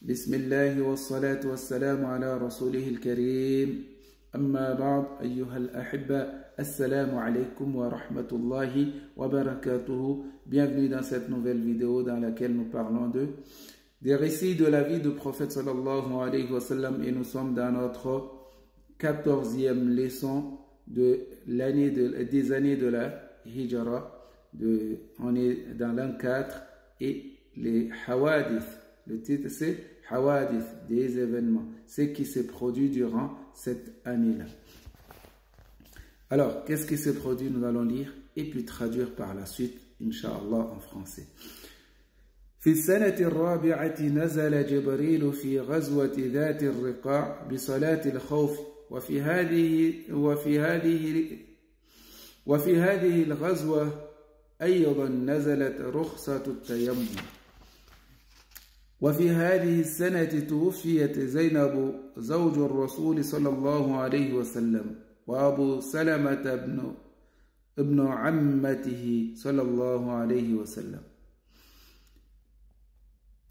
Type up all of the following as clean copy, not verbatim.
بسم الله والصلاة والسلام على رسوله الكريم أما بعد أيها الأحبة السلام عليكم ورحمة الله وبركاته. Bienvenue dans cette nouvelle vidéo dans laquelle nous parlons des récits de la vie du prophète sallallahu alayhi wa sallam, et nous sommes dans notre 14e leçon de l'année des années de la Hijra. On est dans l'an 4 et les Hawadith. Le titre c'est Hawadith, des événements, ce qui s'est produit durant cette année-là. Alors, qu'est-ce qui s'est produit? Nous allons lire et puis traduire par la suite, Inch'Allah, en français. في السنة الرابعة نزل جبريل في غزوة ذات الرقاع بصلاة الخوف وفي هذه الغزوة أيضا نزلت رخصة التيمم. وفي هذه السنة توفيت زينب زوج الرسول صلى الله عليه وسلم وأبو سلمة ابن عمته صلى الله عليه وسلم،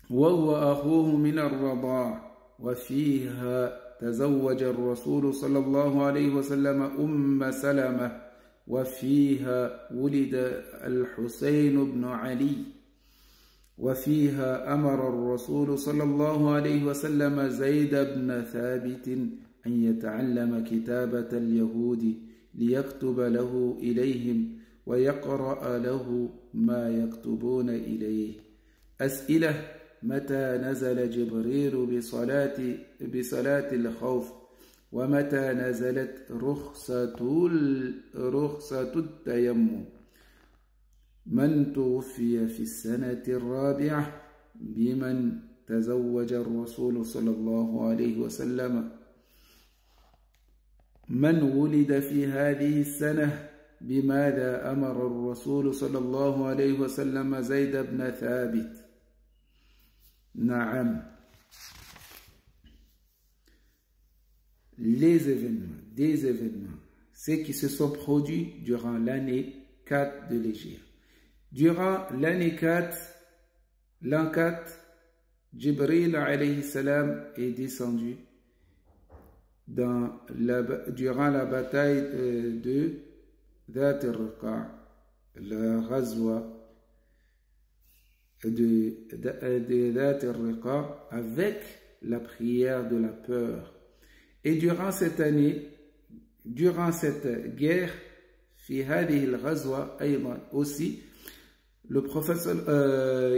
وهو أخوه من الرضاع. وفيها تزوج الرسول صلى الله عليه وسلم أم سلمة، وفيها ولد الحسين بن علي. وفيها أمر الرسول صلى الله عليه وسلم زيد بن ثابت أن يتعلم كتابة اليهود ليكتب له إليهم ويقرأ له ما يكتبون إليه. أسئلة: متى نزل جبريل بصلاة الخوف؟ ومتى نزلت رخصة التيمم؟ من توفي في السنة الرابعة؟ بمن تزوج الرسول صلى الله عليه وسلم؟ من ولد في هذه السنة؟ بماذا أمر الرسول صلى الله عليه وسلم زيد بن ثابت؟ نعم. Les événements, des événements, ceux qui se sont produits durant l'année 4 de l'Hégire. Durant l'année 4, l'an 4, Jibril alayhi salam est descendu durant la bataille de Dhat al-Riqa', la Ghazwa de Dhat al-Riqa', avec la prière de la peur. Et durant cette année, durant cette guerre, fi hadhihi al-ghazwa aydan aussi, le prophète,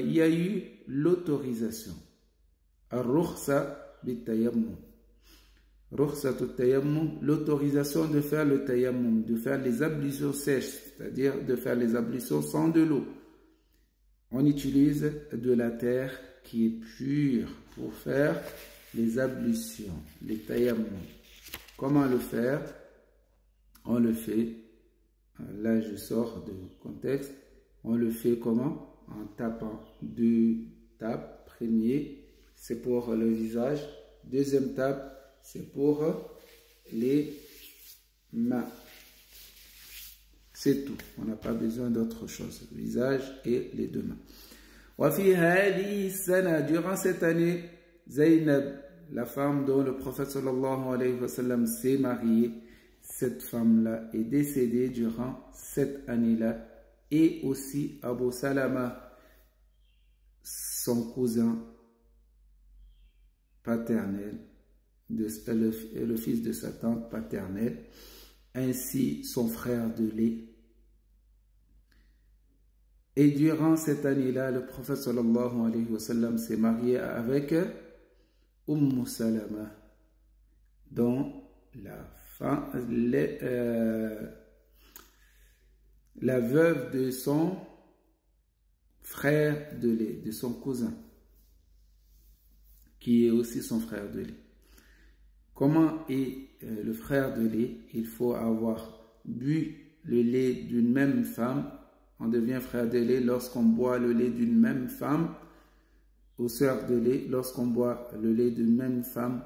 il y a eu l'autorisation, l'autorisation de faire le tayammum, de faire les ablutions sèches, c'est-à-dire de faire les ablutions sans de l'eau. On utilise de la terre qui est pure pour faire les ablutions, les tayammum. Comment le faire? On le fait, là je sors du contexte, on le fait comment? En tapant 2 tapes. Premier, c'est pour le visage. Deuxième tape, c'est pour les mains. C'est tout. On n'a pas besoin d'autre chose. Le visage et les 2 mains. وفي هذه السنة, durant cette année, Zaynab, la femme dont le prophète sallallahu alayhi wa sallam s'est marié, cette femme-là est décédée durant cette année-là. Et aussi Abu Salama, son cousin paternel, le fils de sa tante paternelle, ainsi son frère de lait. Et durant cette année-là, le prophète sallallahu alayhi wa sallam s'est marié avec Salama, dont la veuve de son frère de lait, de son cousin, qui est aussi son frère de lait. Comment est le frère de lait? Il faut avoir bu le lait d'une même femme. On devient frère de lait lorsqu'on boit le lait d'une même femme, ou sœur de lait lorsqu'on boit le lait d'une même femme.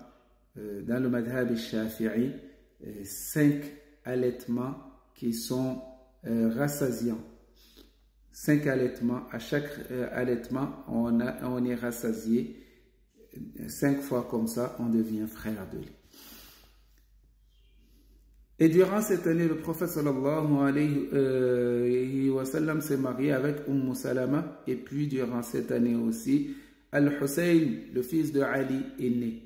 Dans le madhab al-Shafi'i, 5 allaitements qui sont rassasiants. 5 allaitements, à chaque allaitement on est rassasié 5 fois comme ça, on devient frère de lui. Et durant cette année, le prophète sallallahu alayhi wa sallam s'est marié avec Salama. Et puis durant cette année aussi, Al-Hussein, le fils de Ali, est né.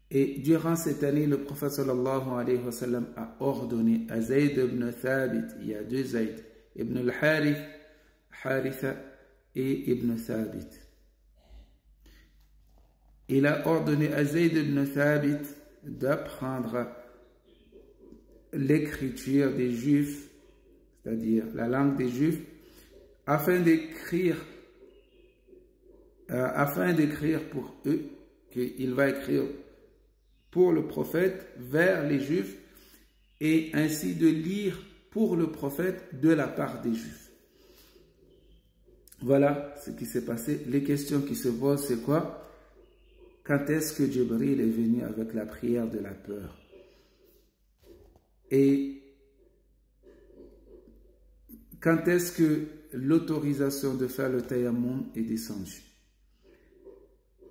Et durant cette année, le prophète sallallahu alayhi wa sallam a ordonné à Zayd ibn Thabit, il y a 2 Zayd, ibn al-Harith, Haritha et ibn Thabit. Il a ordonné à Zayd ibn Thabit d'apprendre l'écriture des Juifs, c'est-à-dire la langue des Juifs, afin d'écrire pour eux, qu'il va écrire pour le prophète vers les Juifs et ainsi de lire pour le prophète de la part des Juifs. Voilà ce qui s'est passé. Les questions qui se posent, c'est quoi? Quand est-ce que Jibril est venu avec la prière de la peur? Et quand est-ce que l'autorisation de faire le tayammum est descendue?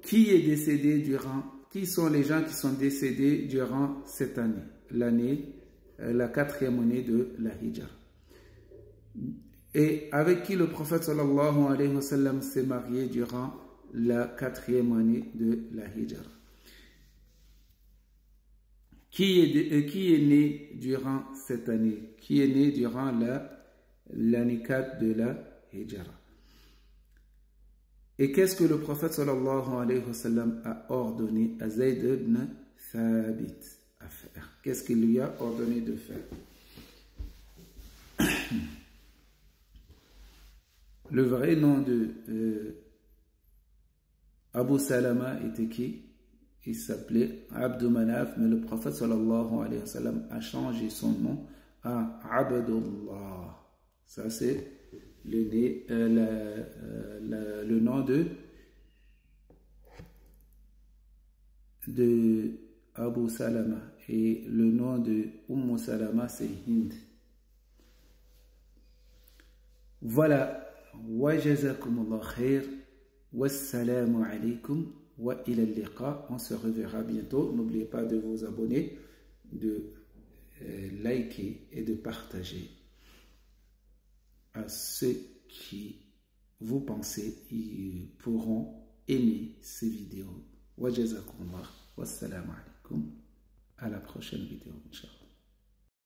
Qui est décédé durant, qui sont les gens qui sont décédés durant cette année, la 4e année de la Hijra? Et avec qui le prophète sallallahu alayhi wa sallam s'est marié durant la 4e année de la Hijra? Qui est né durant cette année? Qui est né durant l'année 4 de la Hijra? Et qu'est-ce que le prophète sallallahu alayhi wa sallam a ordonné à Zayd ibn Thabit à faire? Qu'est-ce qu'il lui a ordonné de faire? Le vrai nom de Abu Salama était qui? Il s'appelait Abdou Manaf, mais le prophète sallallahu alayhi wa sallam a changé son nom à Abdullah. Ça c'est le nom de Abu Salama, et le nom de Salama c'est Hind. Voilà. Wa jazakumullah khair. Wassalamu alaikum wa ila al-liqa. On se reverra bientôt. N'oubliez pas de vous abonner, de liker et de partager à ceux qui, vous pensez, ils pourront aimer ces vidéos. Wa jazakumullah. Wassalamu alaikum. À la prochaine vidéo, Inch'Allah.